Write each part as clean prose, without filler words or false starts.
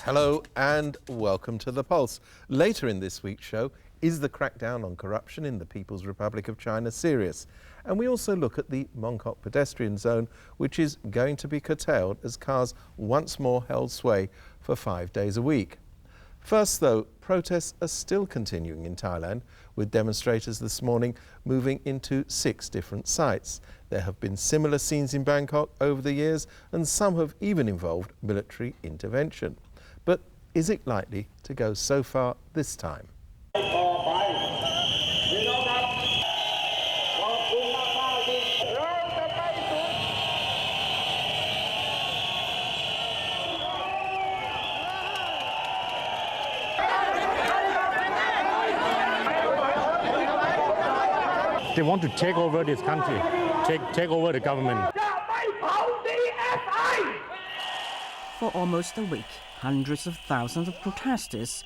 Hello and welcome to The Pulse. Later in this week's show, is the crackdown on corruption in the People's Republic of China serious? And we also look at the Mongkok pedestrian zone, which is going to be curtailed as cars once more held sway for 5 days a week. First though, protests are still continuing in Thailand, with demonstrators this morning moving into 6 different sites. There have been similar scenes in Bangkok over the years, and some have even involved military intervention. But is it likely to go so far this time? They want to take over this country, take over the government. For almost a week, hundreds of thousands of protesters,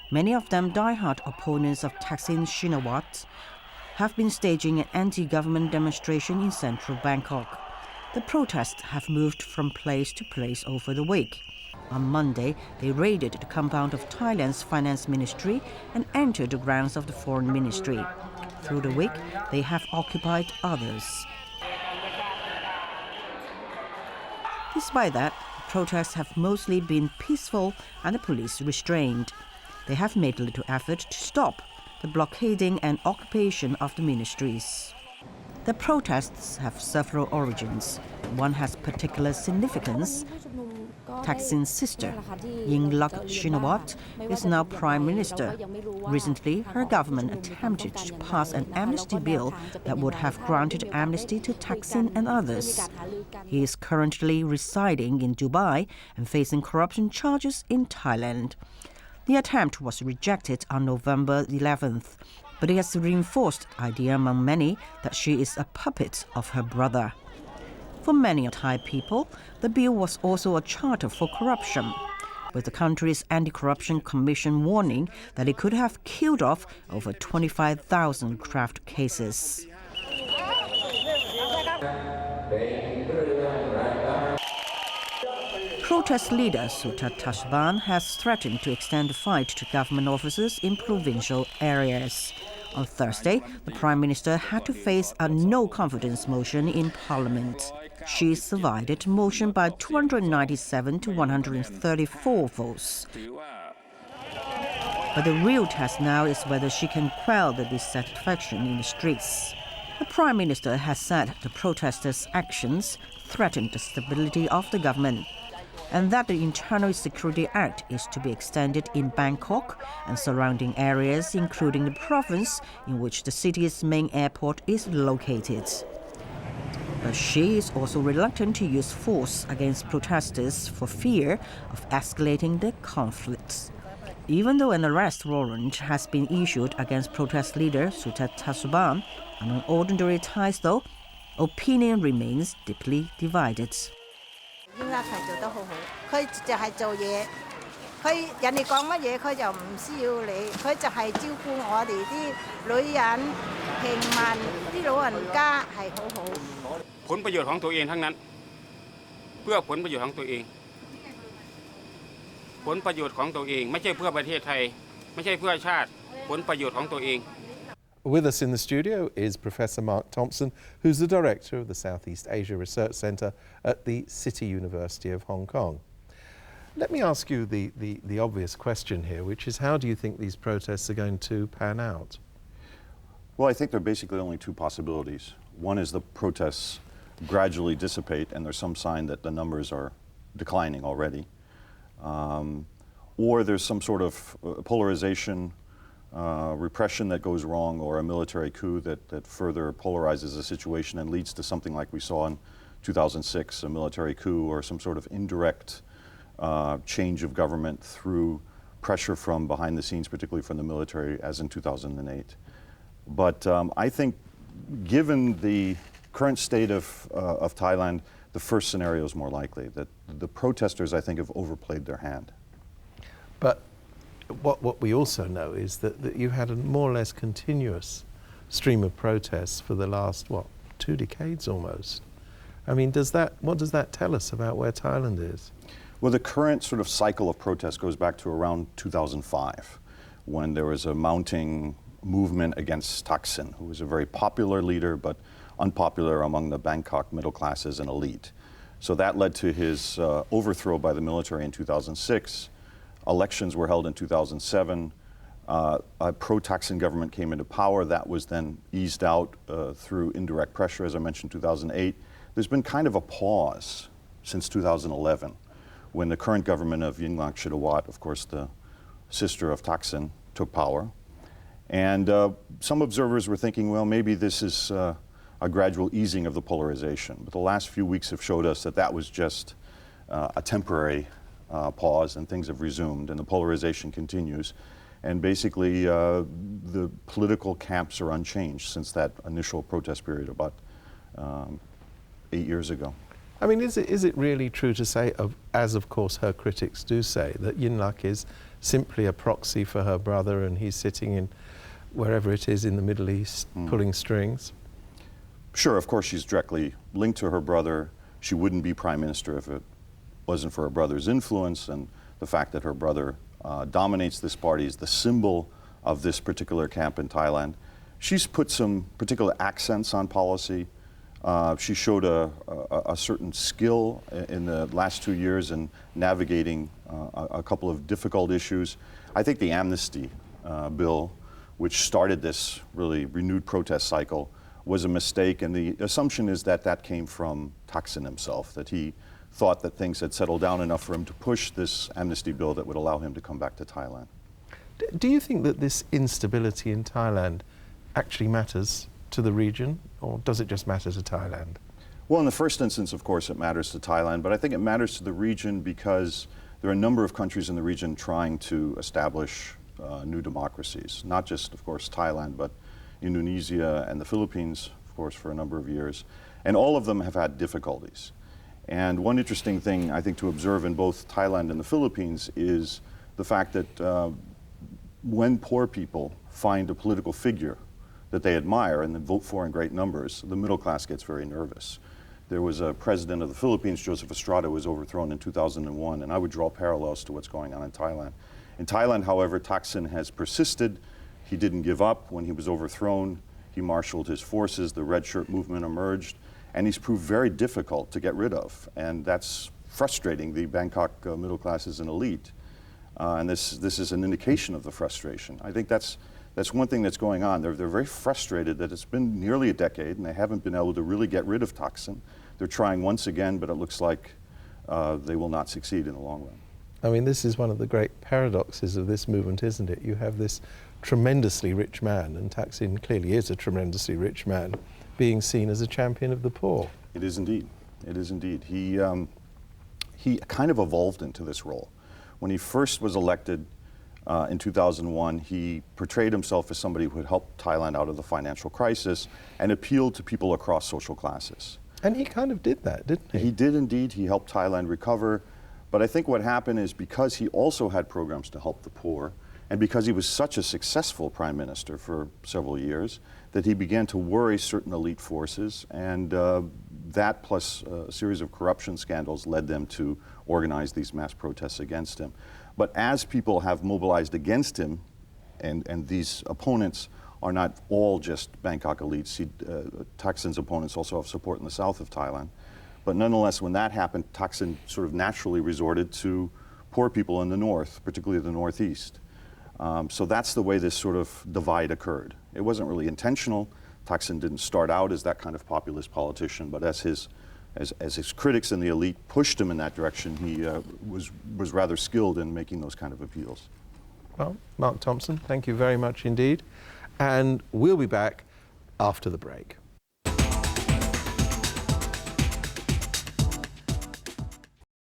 many of them die-hard opponents of Thaksin Shinawatra, have been staging an anti-government demonstration in central Bangkok. The protests have moved from place to place over the week. On Monday, they raided the compound of Thailand's finance ministry and entered the grounds of the foreign ministry. Through the week, they have occupied others. Despite that, protests have mostly been peaceful and the police restrained. They have made little effort to stop the blockading and occupation of the ministries. The protests have several origins. One has particular significance. Thaksin's sister, Yingluck Shinawatra, is now Prime Minister. Recently, her government attempted to pass an amnesty bill that would have granted amnesty to Thaksin and others. He is currently residing in Dubai and facing corruption charges in Thailand. The attempt was rejected on November 11th, but it has reinforced the idea among many that she is a puppet of her brother. For many Thai people, the bill was also a charter for corruption, with the country's anti-corruption commission warning that it could have killed off over 25,000 graft cases. Protest leader Sutat Thasaban has threatened to extend the fight to government offices in provincial areas. On Thursday, the Prime Minister had to face a no-confidence motion in Parliament. She survived the motion by 297 to 134 votes. But the real test now is whether she can quell the dissatisfaction in the streets. The Prime Minister has said the protesters' actions threaten the stability of the government, and that the Internal Security Act is to be extended in Bangkok and surrounding areas, including the province in which the city's main airport is located. But she is also reluctant to use force against protesters for fear of escalating the conflicts. Even though an arrest warrant has been issued against protest leader Sutat Thasaban, among ordinary Thais though, opinion remains deeply divided. With us in the studio is Professor Mark Thompson, who's the director of the Southeast Asia Research Centre at the City University of Hong Kong. Let me ask you the obvious question here, which is how do you think these protests are going to pan out? Well, I think there are basically only 2 possibilities. One is the protests gradually dissipate and there's some sign that the numbers are declining already. Or there's some sort of polarization, repression that goes wrong, or a military coup that further polarizes the situation and leads to something like we saw in 2006, a military coup or some sort of indirect change of government through pressure from behind the scenes, particularly from the military, as in 2008. But I think given the current state of Thailand, the first scenario is more likely, that the protesters, I think, have overplayed their hand. But what we also know is that you had a more or less continuous stream of protests for the last, 2 decades almost. I mean, what does that tell us about where Thailand is? Well, the current sort of cycle of protest goes back to around 2005, when there was a mounting movement against Thaksin, who was a very popular leader, but unpopular among the Bangkok middle classes and elite. So that led to his overthrow by the military in 2006. Elections were held in 2007. A pro-Thaksin government came into power. That was then eased out through indirect pressure, as I mentioned, 2008. There's been kind of a pause since 2011, when the current government of Yingluck Shinawatra, of course the sister of Thaksin, took power. And some observers were thinking, well, maybe this is a gradual easing of the polarization. But the last few weeks have showed us that that was just a temporary pause, and things have resumed, and the polarization continues. And basically, the political camps are unchanged since that initial protest period about 8 years ago. I mean, is it really true to say, as of course her critics do say, that Yingluck is simply a proxy for her brother, and he's sitting in wherever it is in the Middle East pulling strings? Sure, of course she's directly linked to her brother. She wouldn't be prime minister if it wasn't for her brother's influence, and the fact that her brother dominates this party is the symbol of this particular camp in Thailand. She's put some particular accents on policy. She showed a certain skill in the last 2 years in navigating a couple of difficult issues. I think the amnesty bill, which started this really renewed protest cycle, was a mistake, and the assumption is that that came from Thaksin himself, that he thought that things had settled down enough for him to push this amnesty bill that would allow him to come back to Thailand. Do you think that this instability in Thailand actually matters to the region, or does it just matter to Thailand? Well, in the first instance, of course, it matters to Thailand, but I think it matters to the region because there are a number of countries in the region trying to establish new democracies, not just, of course, Thailand, but Indonesia and the Philippines, of course, for a number of years. And all of them have had difficulties. And one interesting thing, I think, to observe in both Thailand and the Philippines is the fact that when poor people find a political figure that they admire and then vote for in great numbers, the middle class gets very nervous. There was a president of the Philippines, Joseph Estrada, who was overthrown in 2001, and I would draw parallels to what's going on in Thailand. In Thailand, however, Thaksin has persisted. He didn't give up when he was overthrown. He marshaled his forces, the red shirt movement emerged, and he's proved very difficult to get rid of. And that's frustrating the Bangkok middle classes and elite. And this is an indication of the frustration. I think that's one thing that's going on. They're very frustrated that it's been nearly a decade and they haven't been able to really get rid of Thaksin. They're trying once again, but it looks like they will not succeed in the long run. I mean, this is one of the great paradoxes of this movement, isn't it? You have this tremendously rich man, and Thaksin clearly is a tremendously rich man, being seen as a champion of the poor. It is indeed. It is indeed. He kind of evolved into this role. When he first was elected in 2001, he portrayed himself as somebody who had helped Thailand out of the financial crisis and appealed to people across social classes. And he kind of did that, didn't he? He did indeed. He helped Thailand recover. But I think what happened is because he also had programs to help the poor, and because he was such a successful prime minister for several years, that he began to worry certain elite forces, and that plus a series of corruption scandals led them to organize these mass protests against him. But as people have mobilized against him, and these opponents are not all just Bangkok elites, Thaksin's opponents also have support in the south of Thailand. But nonetheless, when that happened, Thaksin sort of naturally resorted to poor people in the north, particularly the northeast. So that's the way this sort of divide occurred. It wasn't really intentional. Thaksin didn't start out as that kind of populist politician, but as his critics in the elite pushed him in that direction, he was rather skilled in making those kind of appeals. Well, Mark Thompson, thank you very much indeed. And we'll be back after the break.